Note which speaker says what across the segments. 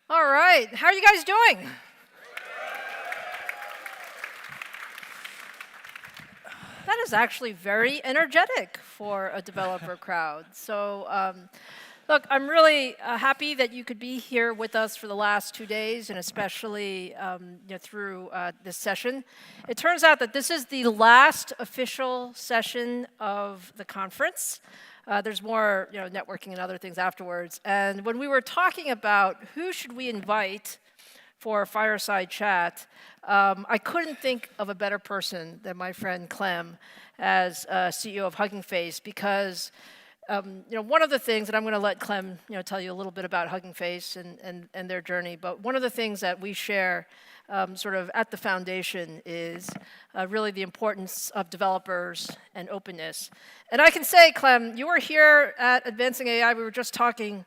Speaker 1: All right, how are you guys doing? That is actually very energetic for a developer crowd. So, look, I'm really happy that you could be here with us for the last 2 days, and especially through this session. It turns out that this is the last official session of the conference. There's more, networking and other things afterwards. And when we were talking about who should we invite for a fireside chat, I couldn't think of a better person than my friend Clem as CEO of Hugging Face because one of the things, and I'm going to let Clem tell you a little bit about Hugging Face and their journey, but one of the things that we share sort of at the foundation is really the importance of developers and openness. And I can say, Clem, you were here at Advancing AI. We were just talking,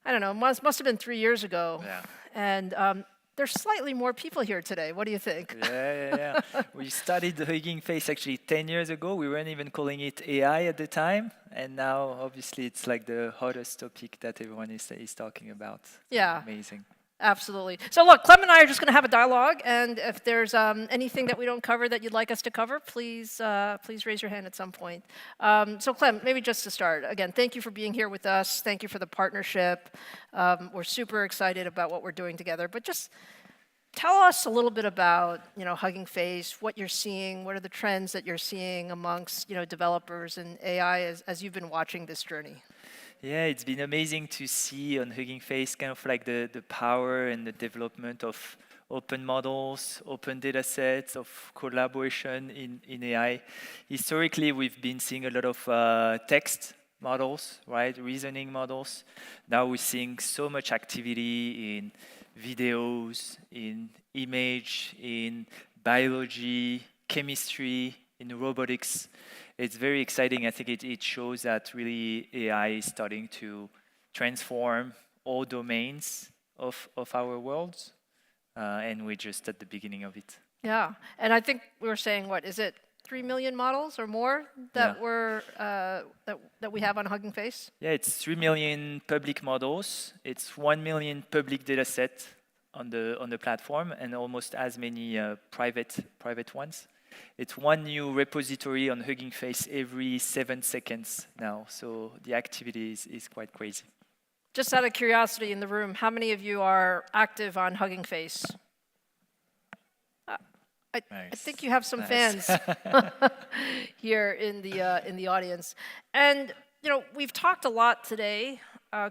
Speaker 1: I don't know, must have been 3 years ago.
Speaker 2: Yeah.
Speaker 1: And there's slightly more people here today. What do you think?
Speaker 2: Yeah. We started the Hugging Face actually 10 years ago. We weren't even calling it AI at the time. And now, obviously, it's like the hottest topic that everyone is talking about.
Speaker 1: Yeah.
Speaker 2: Amazing.
Speaker 1: Absolutely. So look, Clem and I are just going to have a dialogue, and if there's anything that we don't cover that you'd like us to cover, please raise your hand at some point. So Clem, maybe just to start, again, thank you for being here with us. Thank you for the partnership. We're super excited about what we're doing together, but just tell us a little bit about Hugging Face, what you're seeing, what are the trends that you're seeing amongst developers and AI as you've been watching this journey.
Speaker 2: Yeah, it's been amazing to see on Hugging Face kind of like the power and the development of open models, open data sets, of collaboration in AI. Historically, we've been seeing a lot of text models, right? Reasoning models. Now we're seeing so much activity in videos, in image, in biology, chemistry, in robotics. It's very exciting. I think it shows that really AI is starting to transform all domains of our worlds, and we're just at the beginning of it.
Speaker 1: Yeah, and I think we were saying, what is it, 3 million models or more that that we have on Hugging Face?
Speaker 2: Yeah, it's 3 million public models. It's 1 million public data set on the platform, and almost as many private ones. It's one new repository on Hugging Face every 7 seconds now, so the activity is quite crazy.
Speaker 1: Just out of curiosity in the room, how many of you are active on Hugging Face? I think you have some fans here in the audience. And we've talked a lot today,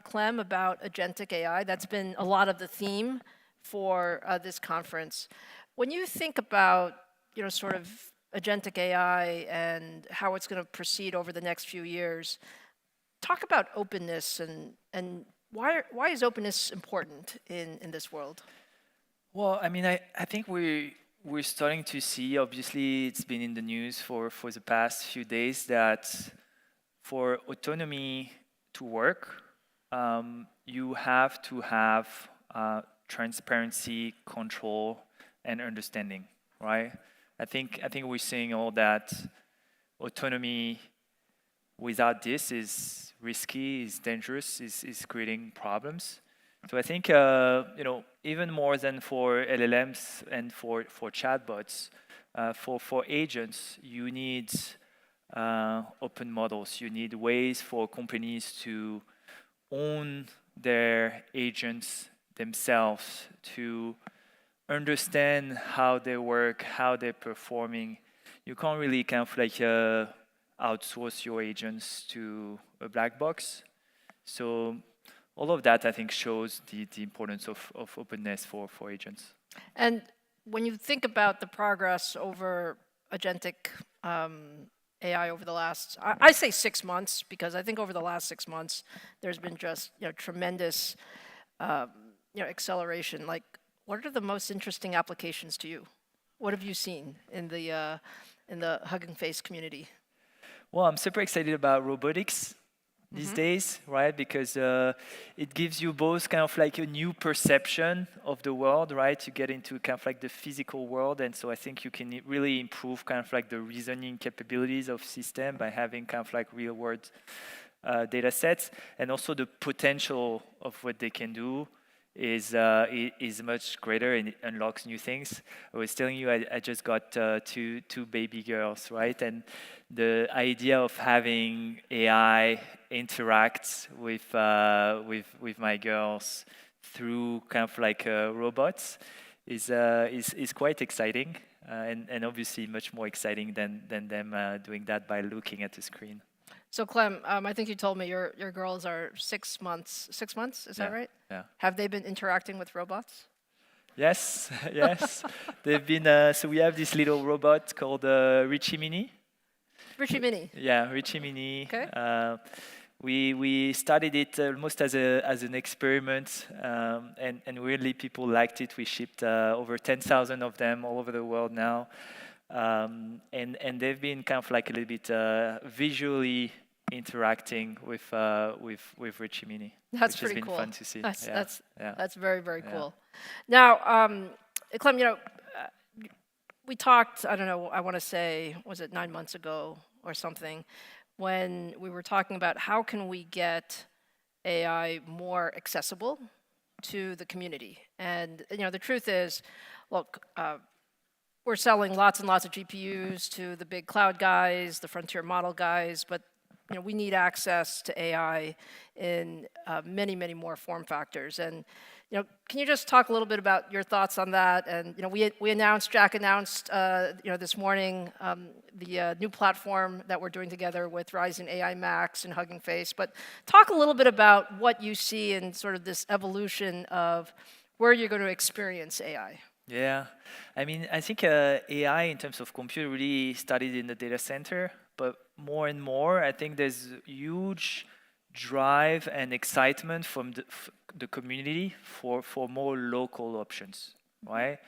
Speaker 1: Clem, about agentic AI. That's been a lot of the theme for this conference. When you think about sort of agentic AI and how it's going to proceed over the next few years, talk about openness and why is openness important in this world?
Speaker 2: Well, I mean, I think we're starting to see, obviously it's been in the news for the past few days, that for autonomy to work, you have to have transparency, control, and understanding, right? I think we're seeing all that autonomy without this is risky, is dangerous, is creating problems. So I think even more than for LLMs and for chatbots, for agents, you need open models. You need ways for companies to own their agents themselves, to understand how they work, how they're performing. You can't really kind of like outsource your agents to a black box. So all of that, I think, shows the importance of openness for agents.
Speaker 1: And when you think about the progress over agentic AI over the last, I say 6 months, because I think over the last 6 months, there's been just tremendous acceleration. Like, what are the most interesting applications to you? What have you seen in the Hugging Face community?
Speaker 2: Well, I'm super excited about robotics these days, right? Because it gives you both kind of like a new perception of the world, right? You get into kind of like the physical world, and so I think you can really improve kind of like the reasoning capabilities of system by having kind of like real world data sets, and also the potential of what they can do is much greater and it unlocks new things. I was telling you I just got two baby girls, right? And the idea of having AI interact with my girls through kind of like robots is quite exciting, and obviously much more exciting than them doing that by looking at the screen.
Speaker 1: So Clem, I think you told me your girls are 6 months. 6 months, is that right?
Speaker 2: Yeah.
Speaker 1: Have they been interacting with robots?
Speaker 2: Yes, yes. They've been. So we have this little robot called Richie Mini.
Speaker 1: Richie Mini.
Speaker 2: Yeah, Richie Mini.
Speaker 1: Okay.
Speaker 2: We started it almost as an experiment, and really people liked it. We shipped over 10,000 of them all over the world now, and they've been kind of like a little bit visually interacting with Richie Mini.
Speaker 1: That's
Speaker 2: which
Speaker 1: pretty
Speaker 2: has been
Speaker 1: cool.
Speaker 2: fun to see.
Speaker 1: That's very, very cool. Now, Clem, we talked, I don't know, I want to say, was it 9 months ago or something, when we were talking about how can we get AI more accessible to the community. And the truth is, look, we're selling lots and lots of GPUs to the big cloud guys, the frontier model guys, but we need access to AI in many, many more form factors. And can you just talk a little bit about your thoughts on that? And Jack announced this morning the new platform that we're doing together with Ryzen AI Max and Hugging Face. But talk a little bit about what you see in sort of this evolution of where you're going to experience AI.
Speaker 2: Yeah, I mean, I think AI in terms of compute really started in the data center, but more and more, I think there's huge drive and excitement from the community for more local options, right?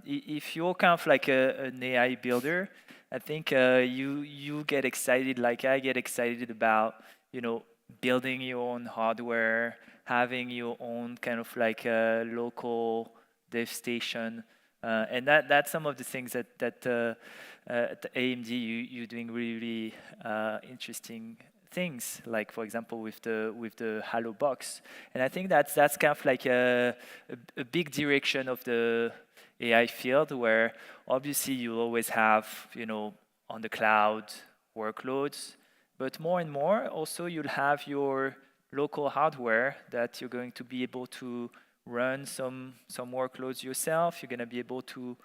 Speaker 2: If you're kind of like an AI builder, I think you get excited, like I get excited about building your own hardware, having your own kind of like local dev station, and that's some of the things that at AMD you're doing really interesting things, like for example with the Halo box, and I think that's kind of like a big direction of the AI field, where obviously you'll always have on the cloud workloads, but more and more also you'll have your local hardware that you're going to be able to run some workloads yourself. You're going to be able to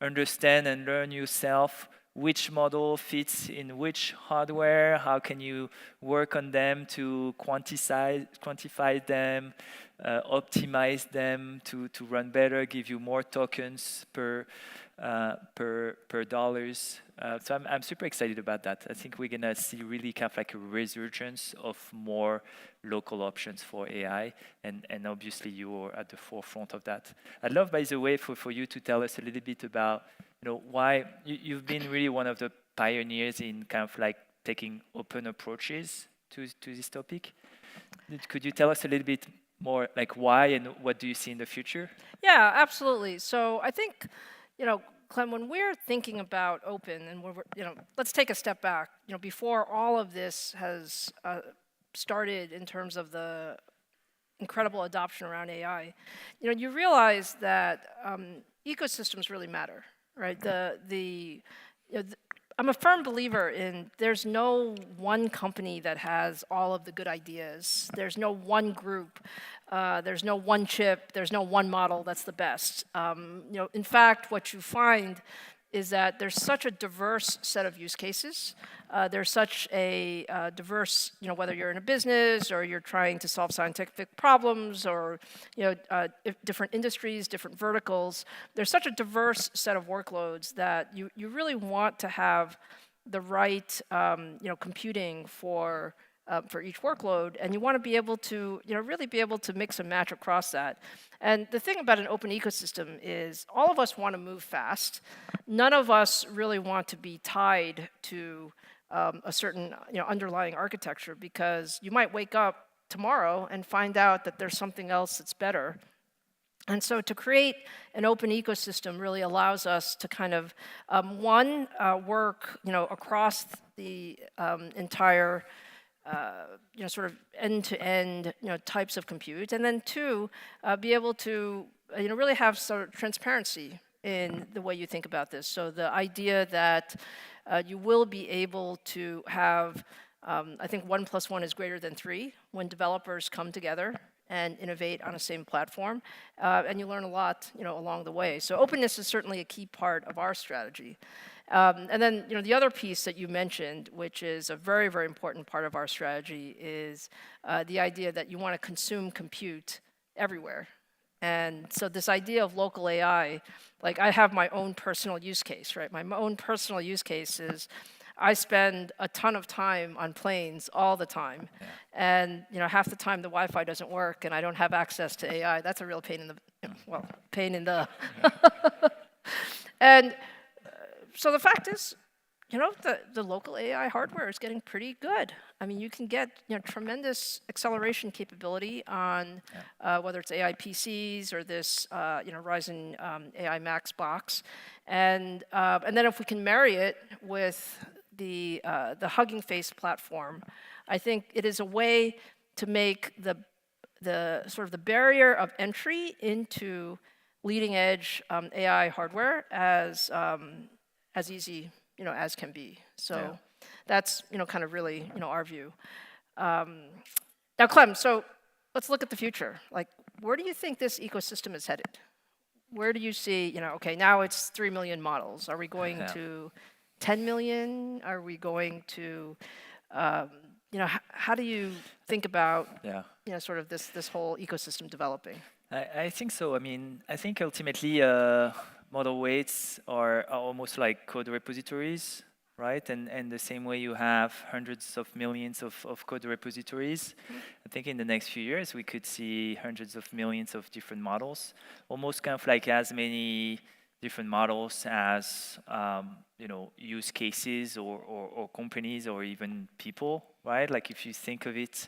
Speaker 2: understand and learn yourself which model fits in which hardware, how can you work on them to quantify them, optimize them to run better, give you more tokens per dollars. So I'm super excited about that. I think we're gonna see really kind of like a resurgence of more local options for AI, and obviously you're at the forefront of that. I'd love, by the way, for you to tell us a little bit about why you've been really one of the pioneers in kind of like taking open approaches to this topic. Could you tell us a little bit more, like why and what do you see in the future?
Speaker 1: Yeah, absolutely. So I think, Clem, when we're thinking about open, and let's take a step back. Before all of this has started in terms of the incredible adoption around AI, you realize that ecosystems really matter, right? I'm a firm believer in there's no one company that has all of the good ideas. There's no one group. There's no one chip. There's no one model that's the best. In fact, what you find is that there's such a diverse set of use cases. There's such a diverse, whether you're in a business or you're trying to solve scientific problems or, different industries, different verticals. There's such a diverse set of workloads that you really want to have the right, computing for each workload, and you want to be able to, really be able to mix and match across that. And the thing about an open ecosystem is all of us want to move fast. None of us really want to be tied to a certain, underlying architecture, because you might wake up tomorrow and find out that there's something else that's better. And so to create an open ecosystem really allows us to kind of, work, across the entire sort of end-to-end, types of compute, and then two, be able to, really have sort of transparency in the way you think about this. So the idea that you will be able to have, I think 1 + 1 is greater than 3 when developers come together and innovate on a same platform, and you learn a lot, along the way. So openness is certainly a key part of our strategy. And then, the other piece that you mentioned, which is a very, very important part of our strategy, is the idea that you want to consume compute everywhere. And so this idea of local AI, like I have my own personal use case, right? My own personal use case is I spend a ton of time on planes all the time.
Speaker 2: Yeah.
Speaker 1: And half the time the Wi-Fi doesn't work and I don't have access to AI. That's a real pain in the, pain in the. And so the fact is, the local AI hardware is getting pretty good. I mean, you can get tremendous acceleration capability on whether it's AI PCs or this Ryzen AI Max box, and then if we can marry it with the Hugging Face platform, I think it is a way to make the sort of the barrier of entry into leading edge AI hardware as easy as can be. So that's kind of really our view. Now, Clem, so let's look at the future. Like, where do you think this ecosystem is headed? Where do you see, okay, now it's 3 million models. Are we going to 10 million? Are we going to, how do you think about, sort of this whole ecosystem developing?
Speaker 2: I think so. I mean, I think ultimately model weights are almost like code repositories, right? And the same way you have hundreds of millions of code repositories, I think in the next few years we could see hundreds of millions of different models, almost kind of like as many different models as use cases or companies or even people, right? Like if you think of it,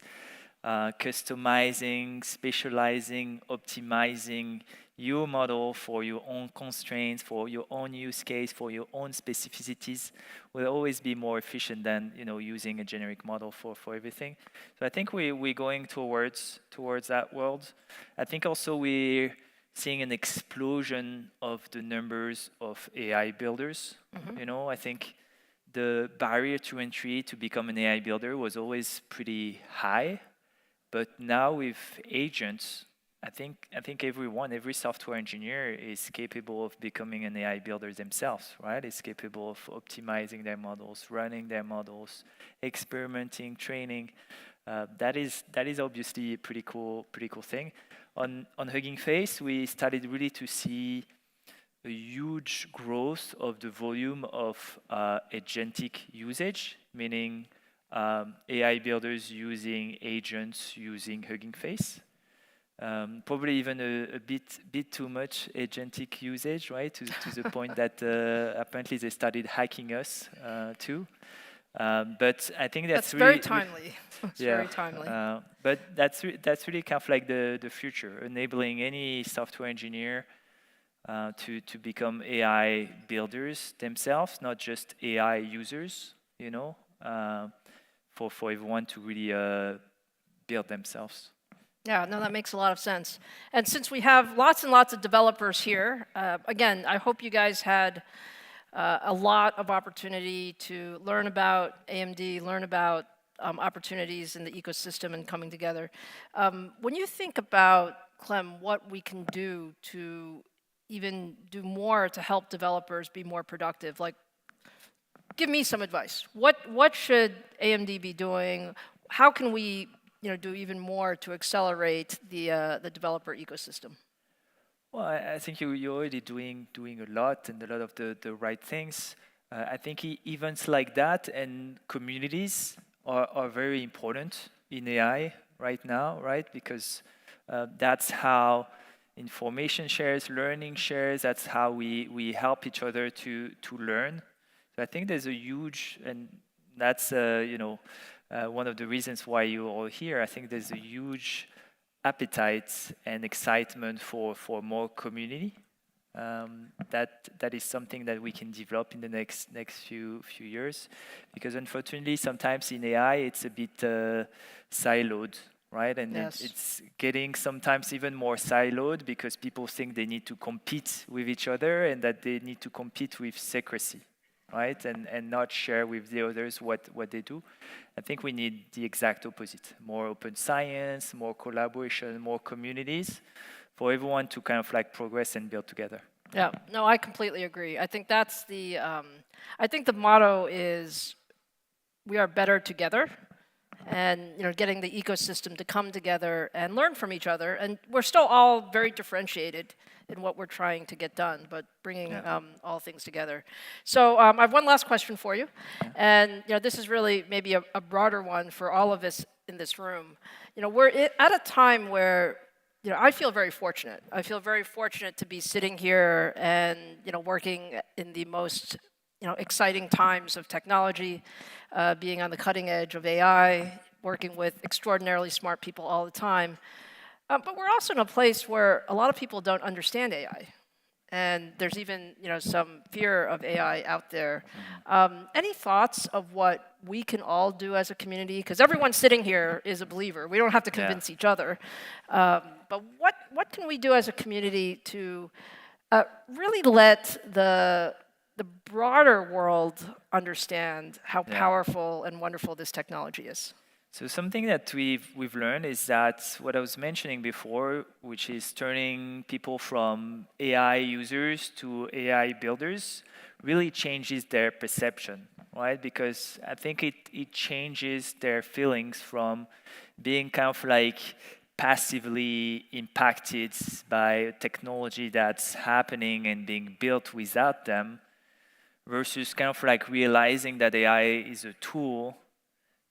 Speaker 2: customizing, specializing, optimizing your model for your own constraints, for your own use case, for your own specificities will always be more efficient than using a generic model for everything. So I think we're going towards that world. I think also we're seeing an explosion of the numbers of AI builders. I think the barrier to entry to become an AI builder was always pretty high. But now with agents, I think every software engineer is capable of becoming an AI builder themselves, right? Is capable of optimizing their models, running their models, experimenting, training. That is obviously a pretty cool thing. On Hugging Face, we started really to see a huge growth of the volume of agentic usage, meaning AI builders using agents, using Hugging Face. Probably even a bit too much agentic usage, right? To the point that apparently they started hacking us too. But I think that's really
Speaker 1: very timely. It's very timely.
Speaker 2: But that's really kind of like the future, enabling any software engineer to become AI builders themselves, not just AI users. For everyone to really build themselves.
Speaker 1: Yeah, no, that makes a lot of sense. And since we have lots and lots of developers here, again, I hope you guys had a lot of opportunity to learn about AMD, learn about opportunities in the ecosystem and coming together. When you think about, Clem, what we can do to even do more to help developers be more productive, like, give me some advice. What should AMD be doing? How can we do even more to accelerate the developer ecosystem?
Speaker 2: Well, I think you're already doing a lot and a lot of the right things. I think events like that and communities are very important in AI right now, right? Because that's how information shares, learning shares. That's how we help each other to learn. So I think there's a huge, and that's one of the reasons why you're all here. I think there's a huge appetite and excitement for more community. That is something that we can develop in the next few years, because unfortunately sometimes in AI it's a bit siloed, right? And
Speaker 1: Yes.
Speaker 2: it's getting sometimes even more siloed because people think they need to compete with each other and that they need to compete with secrecy, right? And not share with the others what they do. I think we need the exact opposite: more open science, more collaboration, more communities, for everyone to kind of like progress and build together.
Speaker 1: Yeah, no, I completely agree. I think that's I think the motto is we are better together, and getting the ecosystem to come together and learn from each other. And we're still all very differentiated in what we're trying to get done, but bringing all things together. So I have one last question for you, and this is really maybe a broader one for all of us in this room. We're at a time where I feel very fortunate. I feel very fortunate to be sitting here and working in the most exciting times of technology, being on the cutting edge of AI, working with extraordinarily smart people all the time. But we're also in a place where a lot of people don't understand AI. And there's even some fear of AI out there. Any thoughts of what we can all do as a community? Because everyone sitting here is a believer. We don't have to convince each other. But what can we do as a community to really let the broader world understand how powerful and wonderful this technology is?
Speaker 2: So something that we've learned is that what I was mentioning before, which is turning people from AI users to AI builders, really changes their perception, right? Because I think it changes their feelings from being kind of like passively impacted by technology that's happening and being built without them, versus kind of like realizing that AI is a tool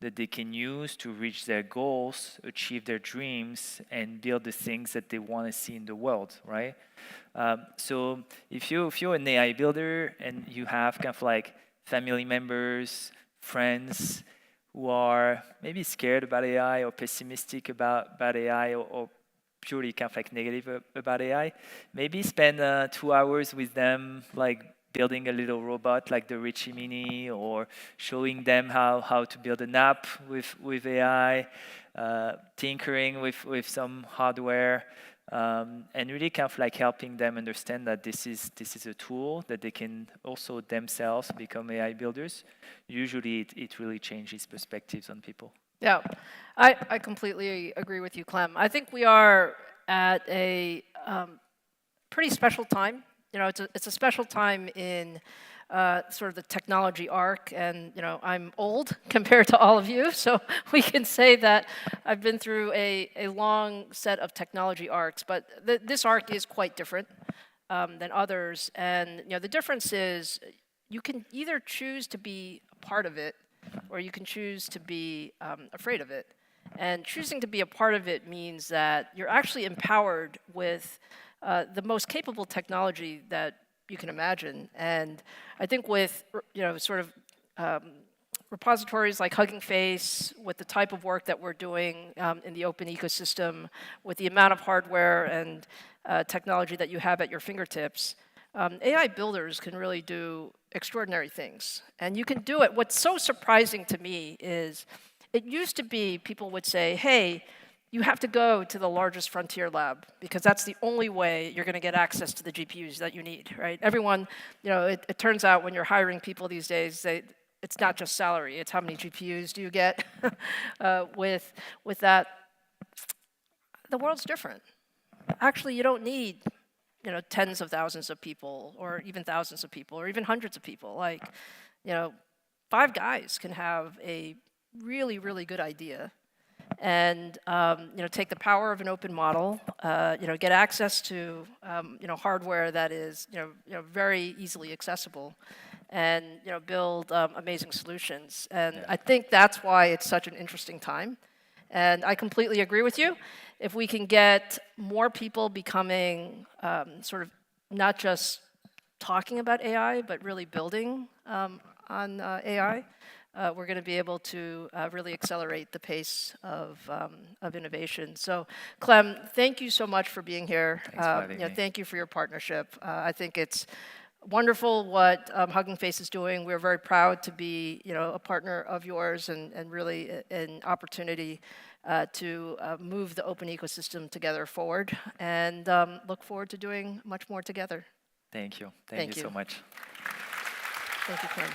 Speaker 2: that they can use to reach their goals, achieve their dreams, and build the things that they want to see in the world, right? So if you're an AI builder and you have kind of like family members, friends who are maybe scared about AI or pessimistic about AI, or purely kind of like negative about AI, maybe spend 2 hours with them, like building a little robot like the Richie Mini, or showing them how to build an app with AI, tinkering with some hardware, and really kind of like helping them understand that this is a tool that they can also themselves become AI builders. Usually it really changes perspectives on people.
Speaker 1: Yeah, I completely agree with you, Clem. I think we are at a pretty special time. It's a special time in sort of the technology arc, and I'm old compared to all of you, so we can say that I've been through a long set of technology arcs, but this arc is quite different than others, and the difference is you can either choose to be a part of it, or you can choose to be afraid of it. And choosing to be a part of it means that you're actually empowered with the most capable technology that you can imagine. And I think with sort of repositories like Hugging Face, with the type of work that we're doing in the open ecosystem, with the amount of hardware and technology that you have at your fingertips, AI builders can really do extraordinary things. And you can do it. What's so surprising to me is it used to be people would say, hey, you have to go to the largest frontier lab because that's the only way you're going to get access to the GPUs that you need, right? Everyone, it turns out when you're hiring people these days, it's not just salary, it's how many GPUs do you get. With that, the world's different. Actually, you don't need tens of thousands of people, or even thousands of people, or even hundreds of people. Like, 5 guys can have a really, really good idea, and take the power of an open model, get access to hardware that is very easily accessible, and build amazing solutions. And I think that's why it's such an interesting time. And I completely agree with you. If we can get more people becoming sort of not just talking about AI, but really building on AI, we're going to be able to really accelerate the pace of innovation. So, Clem, thank you so much for being here.
Speaker 2: Thanks for having me.
Speaker 1: Thank you for your partnership. I think it's wonderful what Hugging Face is doing. We're very proud to be, a partner of yours and really an opportunity to move the open ecosystem together forward, and look forward to doing much more together.
Speaker 2: Thank you. Thank you so much.
Speaker 1: Thank you, Clem.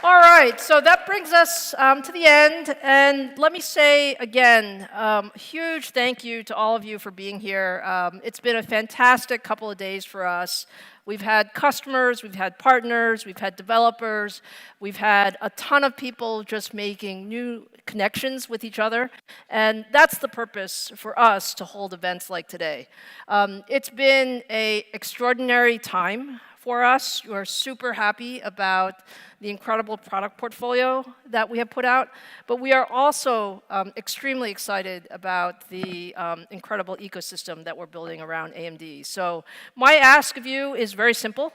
Speaker 1: All right, so that brings us to the end, and let me say again, huge thank you to all of you for being here. It's been a fantastic couple of days for us. We've had customers, we've had partners, we've had developers, we've had a ton of people just making new connections with each other, and that's the purpose for us to hold events like today. It's been an extraordinary time for us. We're super happy about the incredible product portfolio that we have put out, but we are also extremely excited about the incredible ecosystem that we're building around AMD. So my ask of you is very simple,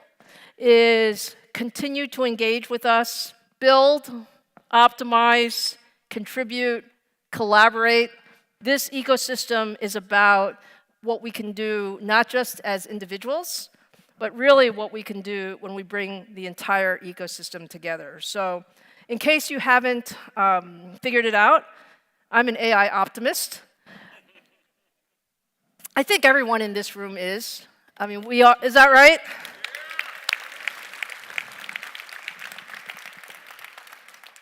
Speaker 1: is continue to engage with us, build, optimize, contribute, collaborate. This ecosystem is about what we can do not just as individuals, but really what we can do when we bring the entire ecosystem together. So in case you haven't figured it out, I'm an AI optimist. I think everyone in this room is. I mean, we are, is that right?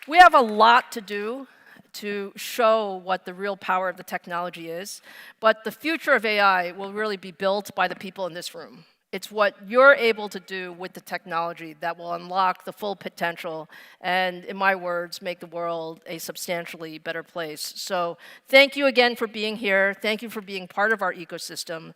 Speaker 1: We have a lot to do to show what the real power of the technology is, but the future of AI will really be built by the people in this room. It's what you're able to do with the technology that will unlock the full potential and, in my words, make the world a substantially better place. So thank you again for being here. Thank you for being part of our ecosystem.